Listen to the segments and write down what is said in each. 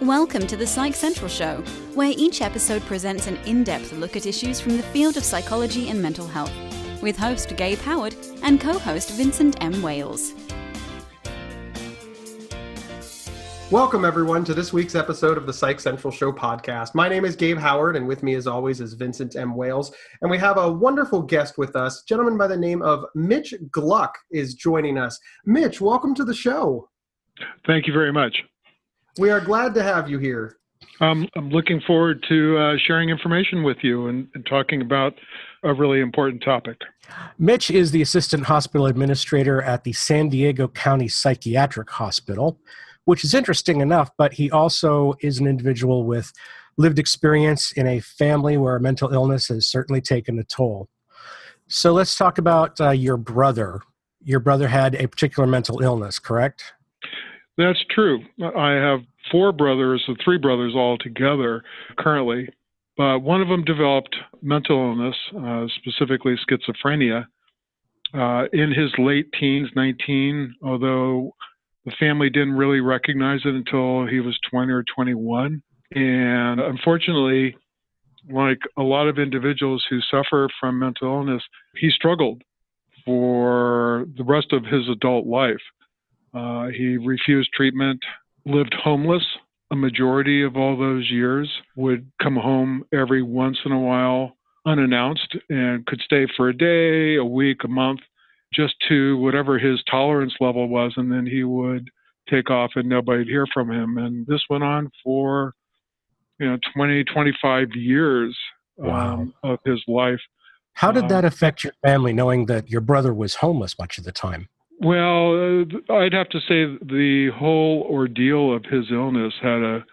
Welcome to the Psych Central Show, where each episode presents an in-depth look at issues from the field of psychology and mental health, with host Gabe Howard and co-host Vincent M. Wales. Welcome, everyone, to this week's episode of the Psych Central Show podcast. My name is Gabe Howard, and with me, as always, is Vincent M. Wales. And we have a wonderful guest with us. A gentleman by the name of Mitch Gluck is joining us. Mitch, welcome to the show. Thank you very much. We are glad to have you here. I'm looking forward to sharing information with you and talking about a really important topic. Mitch is the Assistant Hospital Administrator at the San Diego County Psychiatric Hospital, which is interesting enough, but he also is an individual with lived experience in a family where mental illness has certainly taken a toll. So let's talk about your brother. Your brother had a particular mental illness, correct? That's true. I have four brothers, so three brothers all together currently, but one of them developed mental illness, specifically schizophrenia, in his late teens, 19, although the family didn't really recognize it until he was 20 or 21. And unfortunately, like a lot of individuals who suffer from mental illness, he struggled for the rest of his adult life. He refused treatment, lived homeless a majority of all those years, would come home every once in a while unannounced and could stay for a day, a week, a month, just to whatever his tolerance level was, and then he would take off and nobody'd hear from him. And this went on for 20, 25 years of his life. How did that affect your family, knowing that your brother was homeless much of the time? Well, I'd have to say the whole ordeal of his illness had a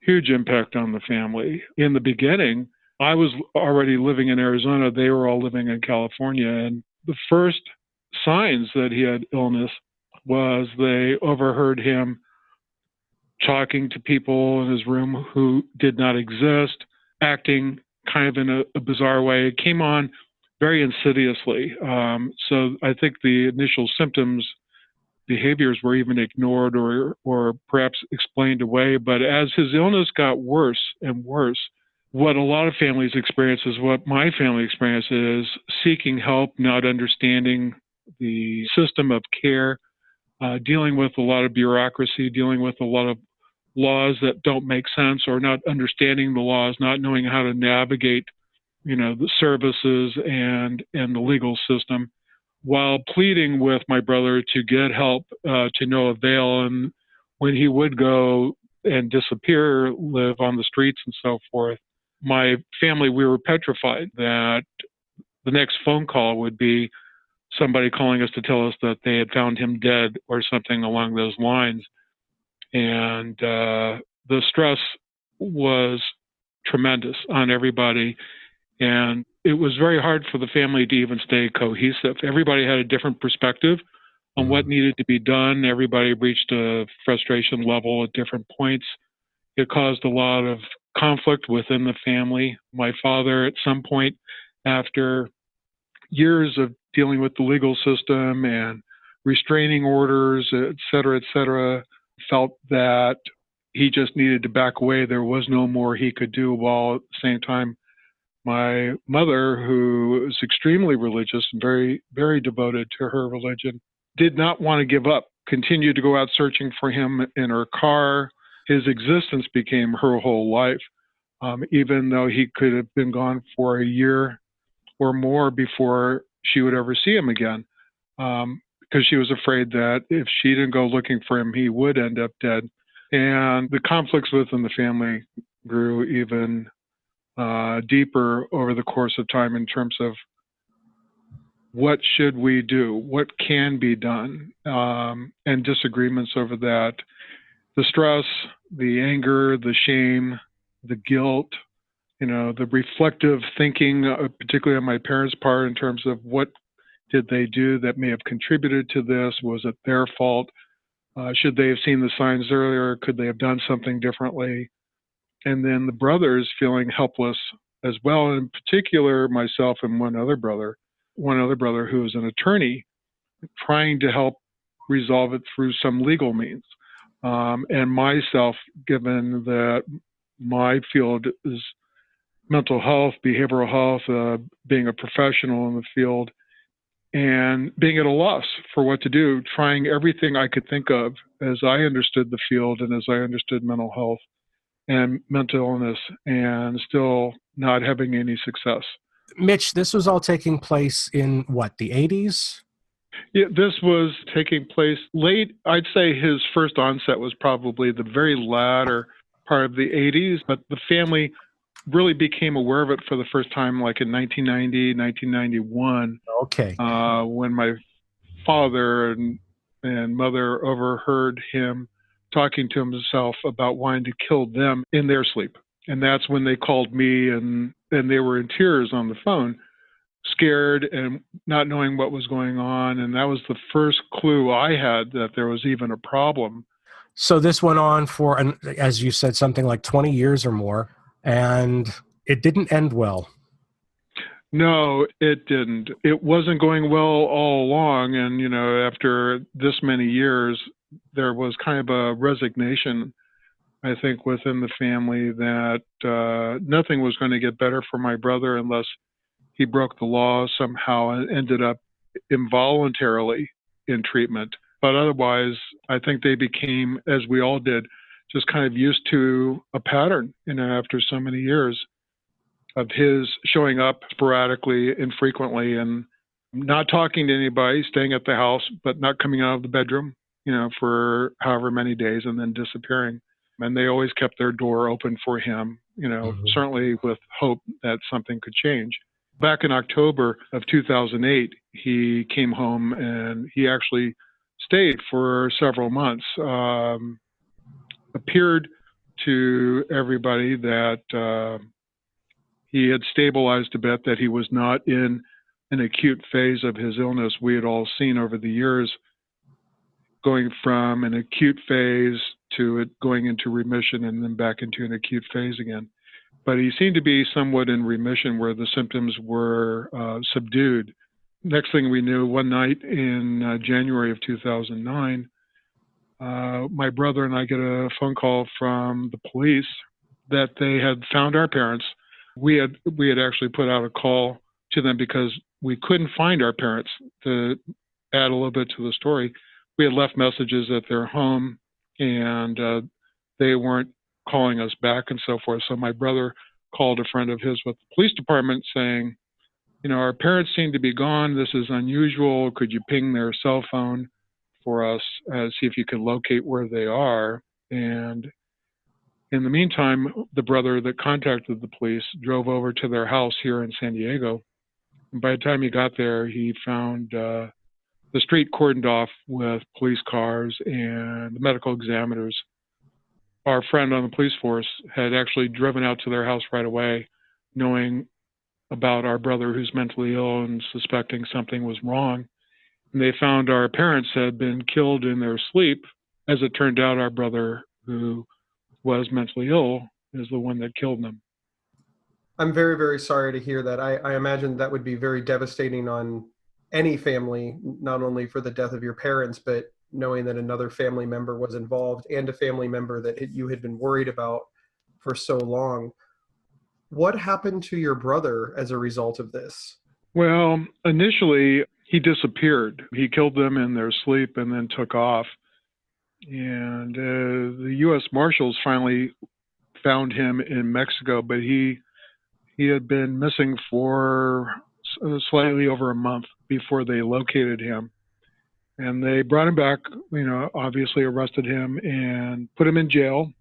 huge impact on the family. In the beginning, I was already living in Arizona. They were all living in California. And the first signs that he had illness was they overheard him talking to people in his room who did not exist, acting kind of in a bizarre way. It came on very insidiously. So I think the initial symptoms, behaviors were even ignored or perhaps explained away. But as his illness got worse and worse, what a lot of families experience is what my family experienced is seeking help, not understanding the system of care, dealing with a lot of bureaucracy, dealing with a lot of laws that don't make sense, or not understanding the laws, not knowing how to navigate the services and the legal system, while pleading with my brother to get help to no avail. And when he would go and disappear, live on the streets and so forth, my family, we were petrified that the next phone call would be somebody calling us to tell us that they had found him dead or something along those lines. And the stress was tremendous on everybody. And it was very hard for the family to even stay cohesive. Everybody had a different perspective on what needed to be done. Everybody reached a frustration level at different points. It caused a lot of conflict within the family. My father, at some point, after years of dealing with the legal system and restraining orders, et cetera, felt that he just needed to back away. There was no more he could do, while at the same time, my mother, who was extremely religious and very, very devoted to her religion, did not want to give up, continued to go out searching for him in her car. His existence became her whole life, even though he could have been gone for a year or more before she would ever see him again, because she was afraid that if she didn't go looking for him, he would end up dead. And the conflicts within the family grew even deeper over the course of time in terms of what should we do, what can be done, and disagreements over that. The stress, the anger, the shame, the guilt, the reflective thinking, particularly on my parents' part, in terms of what did they do that may have contributed to this? Was it their fault? Should they have seen the signs earlier? Could they have done something differently? And then the brothers feeling helpless as well, in particular myself and one other brother who was an attorney, trying to help resolve it through some legal means. and myself, given that my field is mental health, behavioral health, being a professional in the field, and being at a loss for what to do, trying everything I could think of as I understood the field and as I understood mental health and mental illness, and still not having any success. Mitch, this was all taking place in what, the 80s? Yeah, this was taking place late. I'd say his first onset was probably the very latter part of the 80s, but the family really became aware of it for the first time like in 1990, 1991. Okay. When my father and mother overheard him talking to himself about wanting to kill them in their sleep. And that's when they called me, and they were in tears on the phone, scared and not knowing what was going on. And that was the first clue I had that there was even a problem. So this went on for, as you said, something like 20 years or more, and it didn't end well. No, it didn't. It wasn't going well all along. And, after this many years, there was kind of a resignation, I think, within the family that nothing was going to get better for my brother unless he broke the law somehow and ended up involuntarily in treatment. But otherwise, I think they became, as we all did, just kind of used to a pattern, after so many years of his showing up sporadically, infrequently, and not talking to anybody, staying at the house, but not coming out of the bedroom, for however many days, and then disappearing. And they always kept their door open for him, certainly with hope that something could change. Back in October of 2008, he came home and he actually stayed for several months. Appeared to everybody that he had stabilized a bit, that he was not in an acute phase of his illness. We had all seen over the years going from an acute phase to it going into remission and then back into an acute phase again. But he seemed to be somewhat in remission where the symptoms were subdued. Next thing we knew, one night in January of 2009, my brother and I get a phone call from the police that they had found our parents. We had actually put out a call to them because we couldn't find our parents. To add a little bit to the story, we had left messages at their home, and they weren't calling us back and so forth. So my brother called a friend of his with the police department saying, our parents seem to be gone. This is unusual. Could you ping their cell phone for us, see if you can locate where they are? And in the meantime, the brother that contacted the police drove over to their house here in San Diego. And by the time he got there, he found the street cordoned off with police cars and the medical examiners. Our friend on the police force had actually driven out to their house right away, knowing about our brother who's mentally ill and suspecting something was wrong. And they found our parents had been killed in their sleep. As it turned out, our brother, who was mentally ill, is the one that killed them. I'm very, very sorry to hear that. I imagine that would be very devastating on any family, not only for the death of your parents, but knowing that another family member was involved and a family member that you had been worried about for so long. What happened to your brother as a result of this? Well, initially, he disappeared. He killed them in their sleep and then took off. And the U.S. Marshals finally found him in Mexico, but he had been missing for slightly over a month before they located him. And they brought him back, obviously arrested him and put him in jail.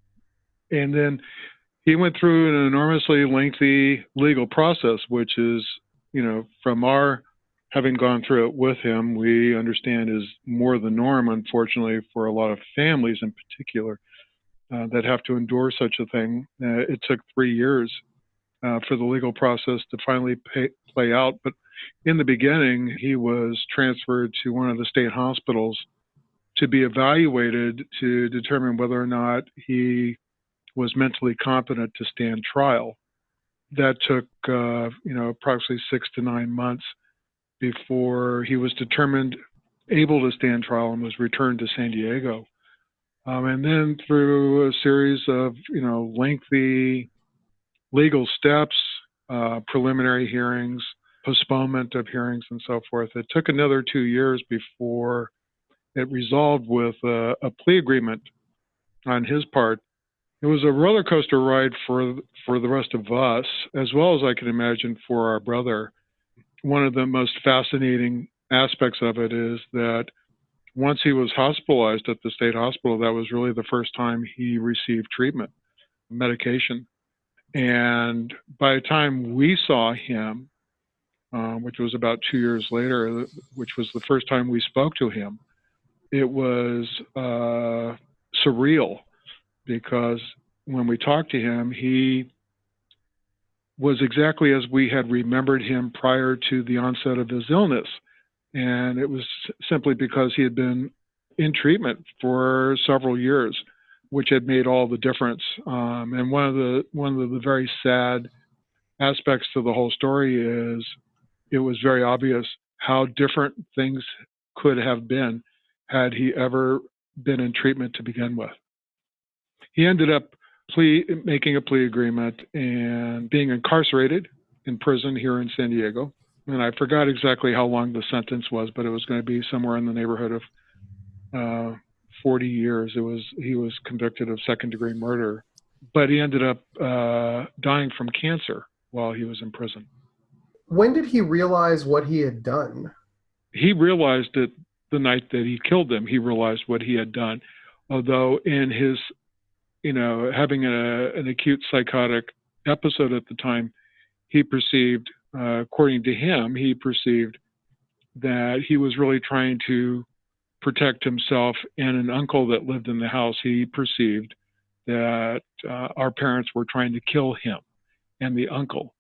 And then he went through an enormously lengthy legal process, which is, from our having gone through it with him, we understand is more the norm, unfortunately, for a lot of families in particular that have to endure such a thing. It took 3 years for the legal process to finally play out. But in the beginning, he was transferred to one of the state hospitals to be evaluated to determine whether or not he was mentally competent to stand trial. That took, approximately 6 to 9 months before he was determined able to stand trial and was returned to San Diego. And then through a series of, lengthy legal steps, preliminary hearings, postponement of hearings, and so forth, it took another 2 years before it resolved with a plea agreement on his part. It was a roller coaster ride for the rest of us, as well as I can imagine for our brother. One of the most fascinating aspects of it is that once he was hospitalized at the state hospital, that was really the first time he received treatment, medication. And by the time we saw him, which was about 2 years later, which was the first time we spoke to him, it was surreal, because when we talked to him, he was exactly as we had remembered him prior to the onset of his illness. And it was simply because he had been in treatment for several years, which had made all the difference. And one of the very sad aspects to the whole story is it was very obvious how different things could have been had he ever been in treatment to begin with. He ended up making a plea agreement and being incarcerated in prison here in San Diego. And I forgot exactly how long the sentence was, but it was going to be somewhere in the neighborhood of 40 years. He was convicted of second-degree murder, but he ended up dying from cancer while he was in prison. When did he realize what he had done? He realized it the night that he killed them. He realized what he had done, although in his having an acute psychotic episode at the time, he perceived, according to him, that he was really trying to protect himself and an uncle that lived in the house. He perceived that our parents were trying to kill him and the uncle.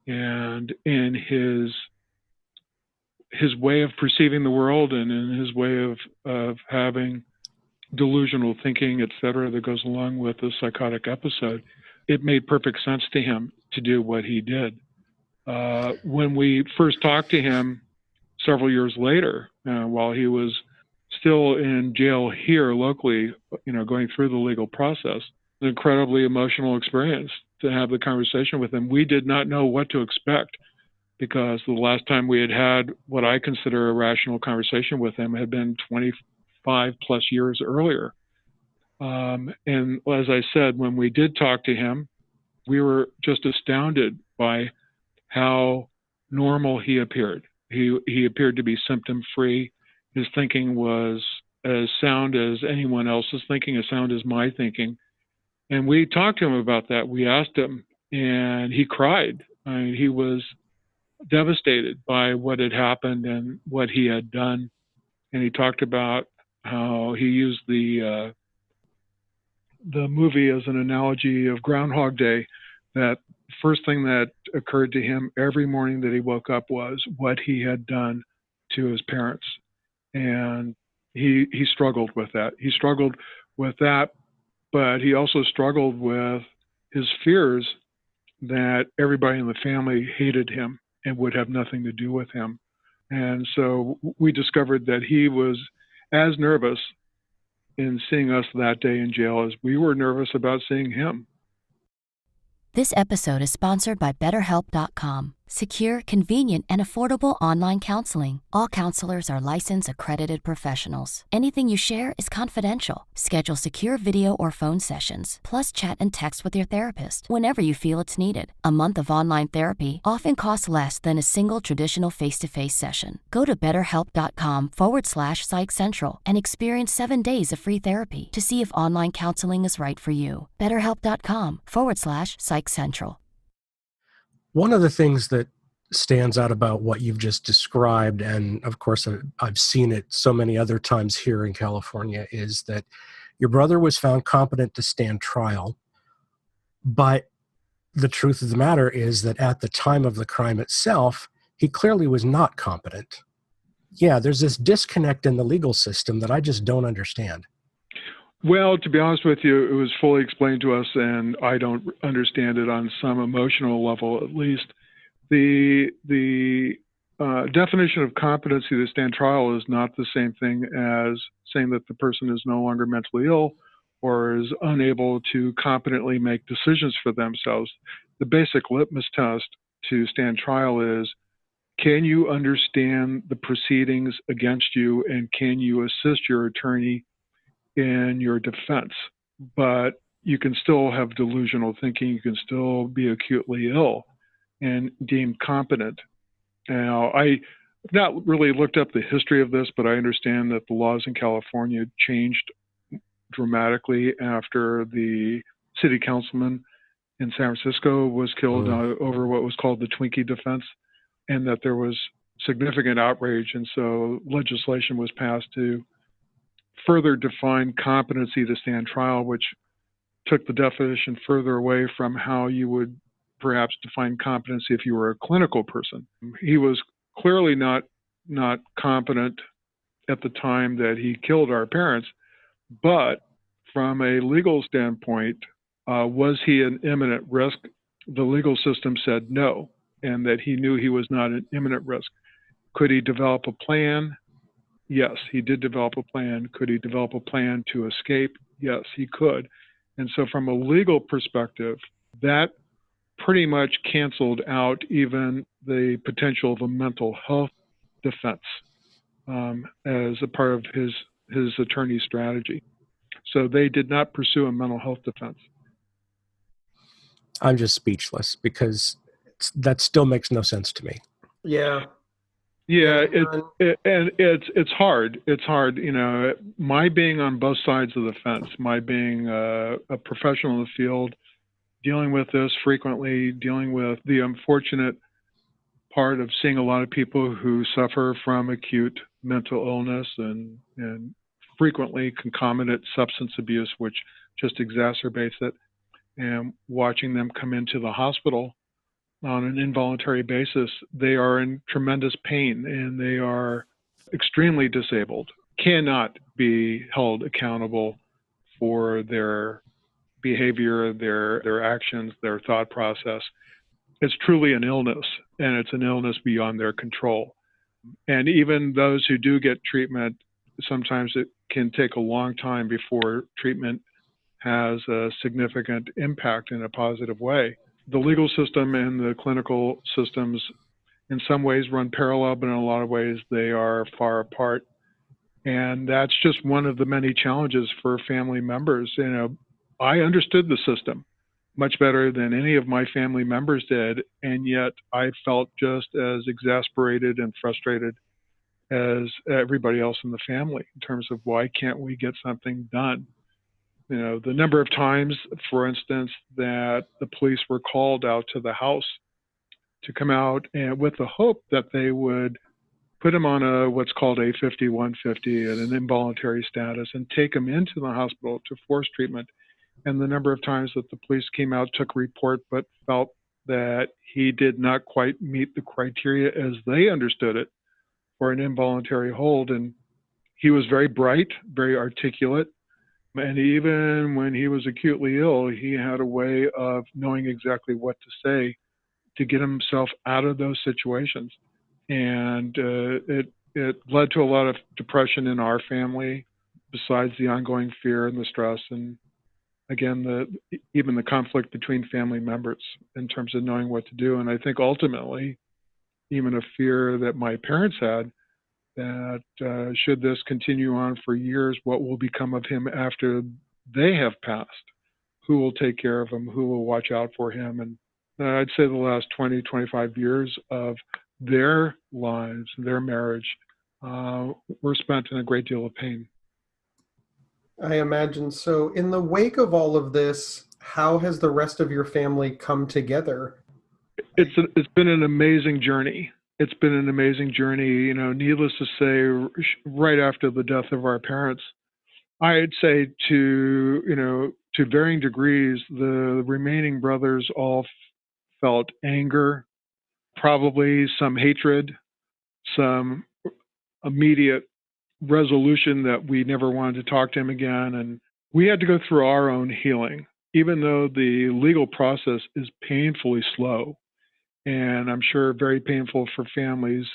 And in his way of perceiving the world and in his way of having delusional thinking, et cetera, that goes along with the psychotic episode, it made perfect sense to him to do what he did. When we first talked to him several years later, while he was still in jail here locally, going through the legal process, an incredibly emotional experience to have the conversation with him. We did not know what to expect, because the last time we had what I consider a rational conversation with him had been 25 plus years earlier. And as I said, when we did talk to him, we were just astounded by how normal he appeared. He appeared to be symptom-free. His thinking was as sound as anyone else's thinking, as sound as my thinking. And we talked to him about that. We asked him, and he cried. I mean, he was devastated by what had happened and what he had done. And he talked about how he used the movie as an analogy of Groundhog Day, that first thing that occurred to him every morning that he woke up was what he had done to his parents. And he struggled with that. He struggled with that, but he also struggled with his fears that everybody in the family hated him and would have nothing to do with him. And so we discovered that he was as nervous in seeing us that day in jail as we were nervous about seeing him. This episode is sponsored by BetterHelp.com. Secure, convenient, and affordable online counseling. All counselors are licensed, accredited professionals. Anything you share is confidential. Schedule secure video or phone sessions, plus chat and text with your therapist whenever you feel it's needed. A month of online therapy often costs less than a single traditional face-to-face session. Go to BetterHelp.com/Psych Central and experience 7 days of free therapy to see if online counseling is right for you. BetterHelp.com/Psych Central. One of the things that stands out about what you've just described, and of course I've seen it so many other times here in California, is that your brother was found competent to stand trial. But the truth of the matter is that at the time of the crime itself, he clearly was not competent. Yeah, there's this disconnect in the legal system that I just don't understand. Well, to be honest with you, it was fully explained to us, and I don't understand it on some emotional level, at least. The definition of competency to stand trial is not the same thing as saying that the person is no longer mentally ill or is unable to competently make decisions for themselves, the basic litmus test to stand trial is, can you understand the proceedings against you, and can you assist your attorney in your defense? But you can still have delusional thinking, you can still be acutely ill and deemed competent. Now, I've not really looked up the history of this, but I understand that the laws in California changed dramatically after the city councilman in San Francisco was killed over what was called the Twinkie defense, and that there was significant outrage. And so legislation was passed to further define competency to stand trial, which took the definition further away from how you would perhaps define competency if you were a clinical person. He was clearly not competent at the time that he killed our parents, but from a legal standpoint, was he an imminent risk? The legal system said no, and that he knew he was not an imminent risk. Could he develop a plan? Yes, he did develop a plan. Could he develop a plan to escape? Yes, he could. And so from a legal perspective, that pretty much canceled out even the potential of a mental health defense as a part of his attorney's strategy. So they did not pursue a mental health defense. I'm just speechless because that still makes no sense to me. Yeah. Yeah, it's hard. It's hard. You know, my being on both sides of the fence, my being a professional in the field, dealing with this frequently, dealing with the unfortunate part of seeing a lot of people who suffer from acute mental illness and frequently concomitant substance abuse, which just exacerbates it, and watching them come into the hospital on an involuntary basis. They are in tremendous pain and they are extremely disabled, cannot be held accountable for their behavior, their actions, their thought process. It's truly an illness, and it's an illness beyond their control. And even those who do get treatment, sometimes it can take a long time before treatment has a significant impact in a positive way. The legal system and the clinical systems in some ways run parallel, but in a lot of ways they are far apart. And that's just one of the many challenges for family members. You know, I understood the system much better than any of my family members did, and yet I felt just as exasperated and frustrated as everybody else in the family in terms of why can't we get something done? You know, the number of times, for instance, that the police were called out to the house to come out and with the hope that they would put him on what's called a 5150 and an involuntary status and take him into the hospital to force treatment. And the number of times that the police came out, took a report, but felt that he did not quite meet the criteria as they understood it for an involuntary hold. And he was very bright, very articulate. And even when he was acutely ill, he had a way of knowing exactly what to say to get himself out of those situations. And it led to a lot of depression in our family, besides the ongoing fear and the stress. And again, even the conflict between family members in terms of knowing what to do. And I think ultimately, even a fear that my parents had, that should this continue on for years, what will become of him after they have passed? Who will take care of him? Who will watch out for him? And I'd say the last 20, 25 years of their lives, their marriage, were spent in a great deal of pain. I imagine so. In the wake of all of this, how has the rest of your family come together? It's been an amazing journey. It's been an amazing journey. You know, needless to say, right after the death of our parents, I'd say to varying degrees, the remaining brothers all felt anger, probably some hatred, some immediate resolution that we never wanted to talk to him again. And we had to go through our own healing, even though the legal process is painfully slow. And I'm sure very painful for families.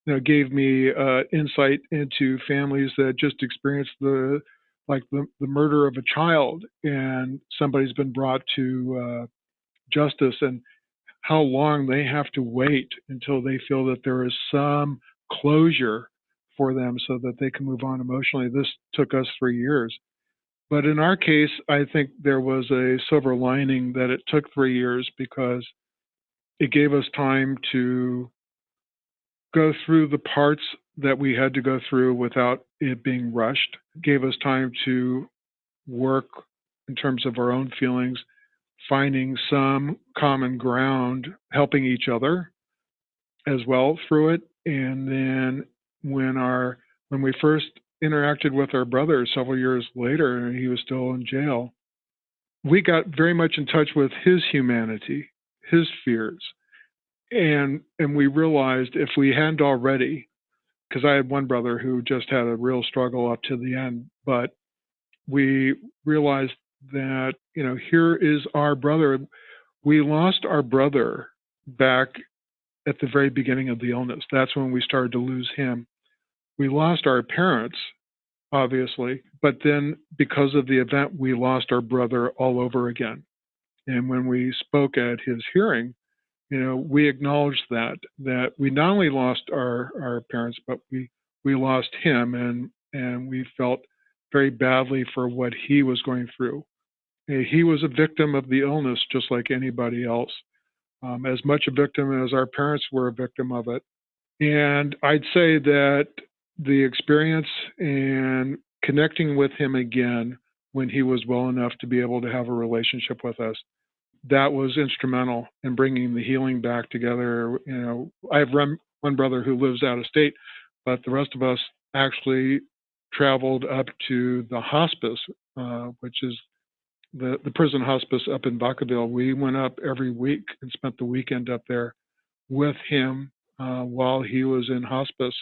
You know, gave me insight into families that just experienced the like the murder of a child, and somebody's been brought to justice, and how long they have to wait until they feel that there is some closure for them so that they can move on emotionally. This took us 3 years. But in our case, I think there was a silver lining that it took 3 years, because it gave us time to go through the parts that we had to go through without it being rushed. It gave us time to work in terms of our own feelings, finding some common ground, helping each other as well through it. And then when we first interacted with our brother several years later, and he was still in jail, we got very much in touch with his humanity, his fears. And we realized if we hadn't already, because I had one brother who just had a real struggle up to the end, but we realized that, here is our brother. We lost our brother back at the very beginning of the illness. That's when we started to lose him. We lost our parents, obviously, but then because of the event, we lost our brother all over again. And when we spoke at his hearing, we acknowledged that we not only lost our parents, but we lost him, and we felt very badly for what he was going through. He was a victim of the illness, just like anybody else, as much a victim as our parents were a victim of it. And I'd say that the experience and connecting with him again when he was well enough to be able to have a relationship with us, that was instrumental in bringing the healing back together. I have one brother who lives out of state, but the rest of us actually traveled up to the hospice, which is the prison hospice up in Vacaville. We went up every week and spent the weekend up there with him while he was in hospice,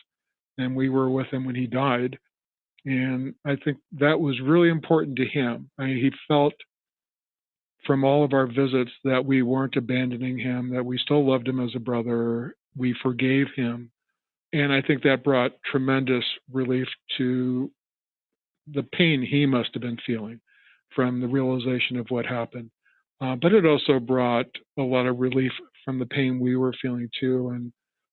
and we were with him when he died. And I think that was really important to him. He felt from all of our visits that we weren't abandoning him, that we still loved him as a brother, we forgave him. And I think that brought tremendous relief to the pain he must have been feeling from the realization of what happened. But it also brought a lot of relief from the pain we were feeling too. And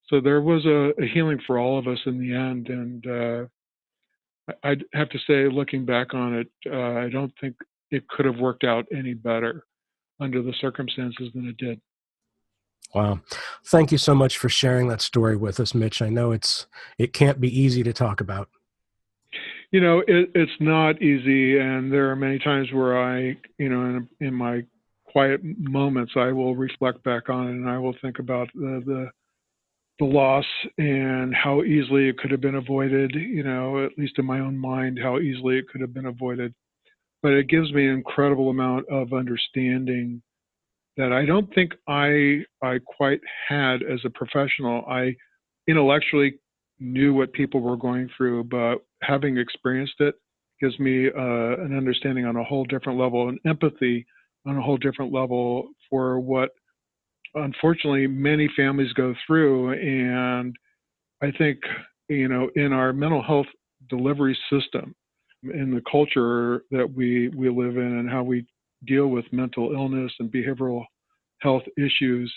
so there was a healing for all of us in the end. And I'd have to say, looking back on it, I don't think it could have worked out any better under the circumstances than it did. Wow. Thank you so much for sharing that story with us, Mitch. I know it can't be easy to talk about. It's not easy. And there are many times where I, in my quiet moments, I will reflect back on it and I will think about the loss and how easily it could have been avoided, at least in my own mind, how easily it could have been avoided. But it gives me an incredible amount of understanding that I don't think I quite had as a professional. I intellectually knew what people were going through, but having experienced it gives me an understanding on a whole different level, and empathy on a whole different level for what, unfortunately, many families go through. And I think, in our mental health delivery system, in the culture that we live in and how we deal with mental illness and behavioral health issues,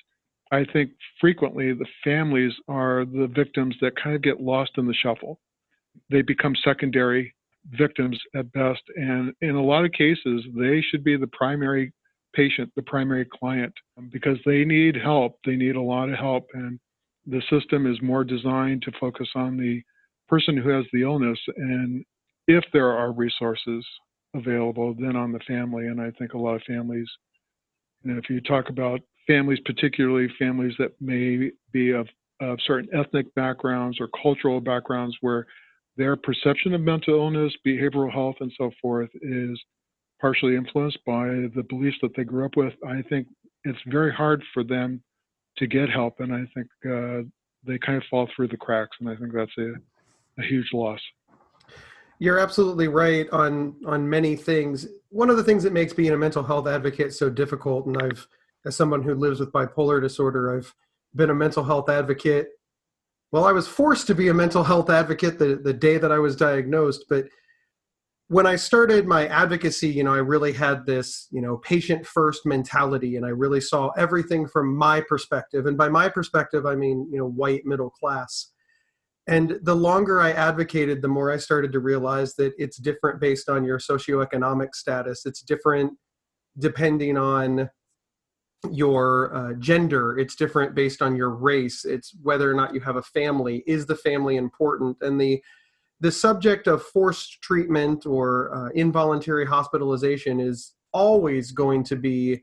I think frequently the families are the victims that kind of get lost in the shuffle. They become secondary victims at best. And in a lot of cases, they should be the primary patient, the primary client, because they need help. They need a lot of help. And the system is more designed to focus on the person who has the illness, and if there are resources available, then on the family. And I think a lot of families, if you talk about families, particularly families that may be of certain ethnic backgrounds or cultural backgrounds where their perception of mental illness, behavioral health, and so forth is partially influenced by the beliefs that they grew up with, I think it's very hard for them to get help. And I think they kind of fall through the cracks. And I think that's a huge loss. You're absolutely right on many things. One of the things that makes being a mental health advocate so difficult, and as someone who lives with bipolar disorder, I've been a mental health advocate. Well, I was forced to be a mental health advocate the day that I was diagnosed, but when I started my advocacy, I really had this, patient first mentality, and I really saw everything from my perspective. And by my perspective, I mean, white middle class. And the longer I advocated, the more I started to realize that it's different based on your socioeconomic status. It's different depending on your gender. It's different based on your race. It's whether or not you have a family. Is the family important? And the subject of forced treatment or involuntary hospitalization is always going to be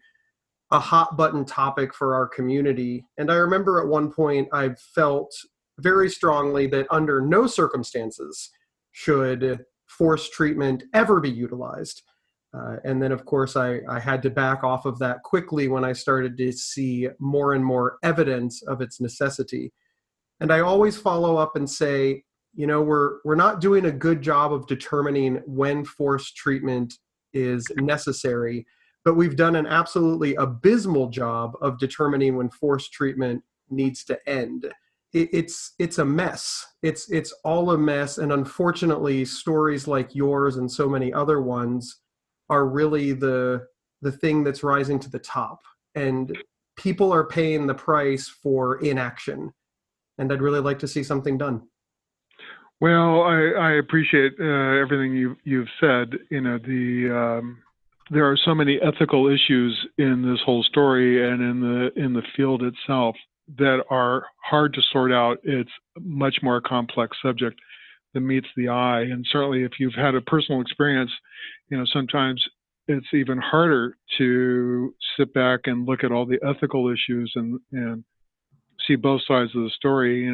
a hot button topic for our community. And I remember at one point I felt very strongly that under no circumstances should forced treatment ever be utilized. And then, of course, I had to back off of that quickly when I started to see more and more evidence of its necessity. And I always follow up and say, we're not doing a good job of determining when forced treatment is necessary, but we've done an absolutely abysmal job of determining when forced treatment needs to end. It's a mess. It's all a mess. And unfortunately, stories like yours and so many other ones are really the thing that's rising to the top. And people are paying the price for inaction. And I'd really like to see something done. Well, I appreciate everything you've said. There are so many ethical issues in this whole story and in the field itself that are hard to sort out. It's a much more complex subject than meets the eye. And certainly, if you've had a personal experience, sometimes it's even harder to sit back and look at all the ethical issues and see both sides of the story.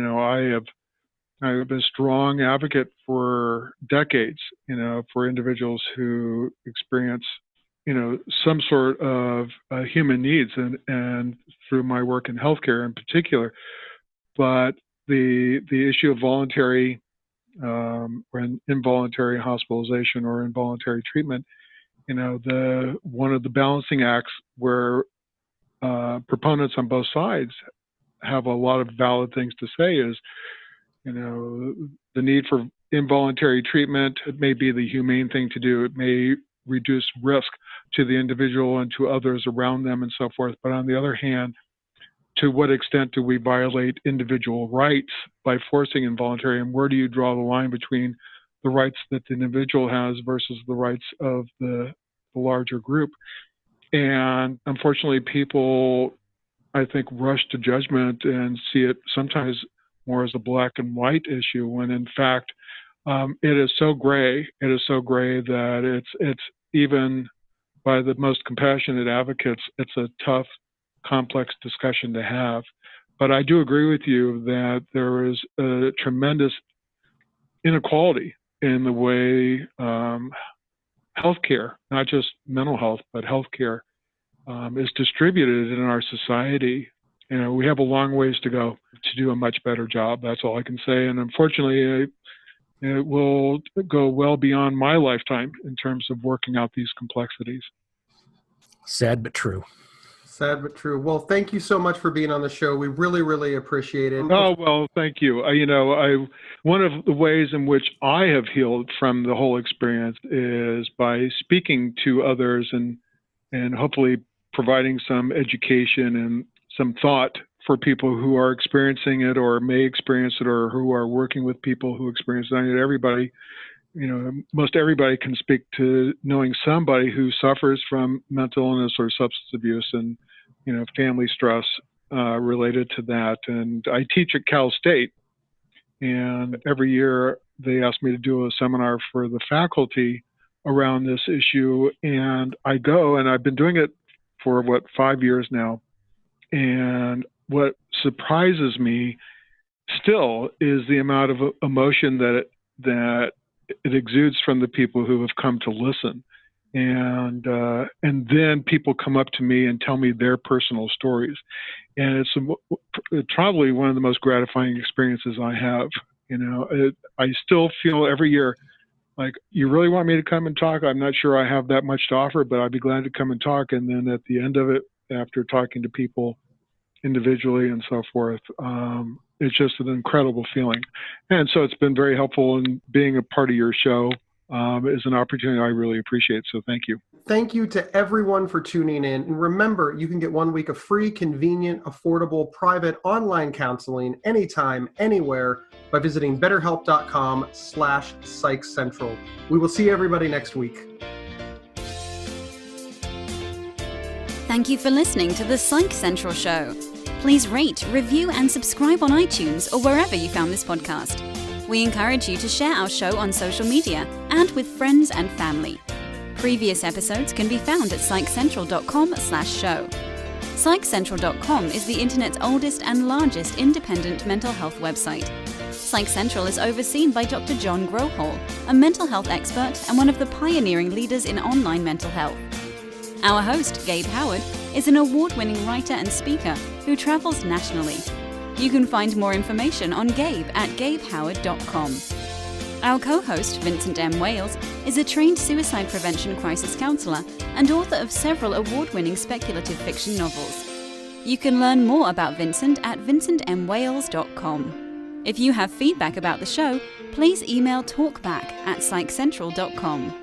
I've been a strong advocate for decades, for individuals who experience, some sort of human needs and through my work in healthcare in particular. But the issue of voluntary or involuntary hospitalization or involuntary treatment, one of the balancing acts where proponents on both sides have a lot of valid things to say is, the need for involuntary treatment. It may be the humane thing to do. It may reduce risk to the individual and to others around them and so forth. But on the other hand, to what extent do we violate individual rights by forcing involuntary? And where do you draw the line between the rights that the individual has versus the rights of the larger group? And unfortunately, people, I think, rush to judgment and see it sometimes more as a black and white issue, when in fact it is so gray. It is so gray that it's even by the most compassionate advocates, it's a tough, complex discussion to have. But I do agree with you that there is a tremendous inequality in the way healthcare, not just mental health, but healthcare is distributed in our society. We have a long ways to go to do a much better job. That's all I can say. And unfortunately, it will go well beyond my lifetime in terms of working out these complexities. Sad but true. Sad but true. Well, thank you so much for being on the show. We really, really appreciate it. Oh, well, thank you. One of the ways in which I have healed from the whole experience is by speaking to others and hopefully providing some education and some thought for people who are experiencing it or may experience it or who are working with people who experience it. I mean, everybody, most everybody can speak to knowing somebody who suffers from mental illness or substance abuse and, family stress related to that. And I teach at Cal State, and every year they ask me to do a seminar for the faculty around this issue. And I go, and I've been doing it for 5 years now. And what surprises me still is the amount of emotion that it exudes from the people who have come to listen. And then people come up to me and tell me their personal stories. And it's probably one of the most gratifying experiences I have. I still feel every year like, you really want me to come and talk? I'm not sure I have that much to offer, but I'd be glad to come and talk. And then at the end of it, after talking to people individually and so forth, it's just an incredible feeling. And so it's been very helpful in being a part of your show is an opportunity I really appreciate. So thank you. Thank you to everyone for tuning in. And remember, you can get 1 week of free, convenient, affordable, private online counseling anytime, anywhere by visiting betterhelp.com/psychcentral. We will see everybody next week. Thank you for listening to the Psych Central Show. Please rate, review, and subscribe on iTunes or wherever you found this podcast. We encourage you to share our show on social media and with friends and family. Previous episodes can be found at psychcentral.com/show. Psychcentral.com is the internet's oldest and largest independent mental health website. Psych Central is overseen by Dr. John Grohol, a mental health expert and one of the pioneering leaders in online mental health. Our host, Gabe Howard, is an award-winning writer and speaker who travels nationally. You can find more information on Gabe at gabehoward.com. Our co-host, Vincent M. Wales, is a trained suicide prevention crisis counselor and author of several award-winning speculative fiction novels. You can learn more about Vincent at vincentmwales.com. If you have feedback about the show, please email talkback@psychcentral.com.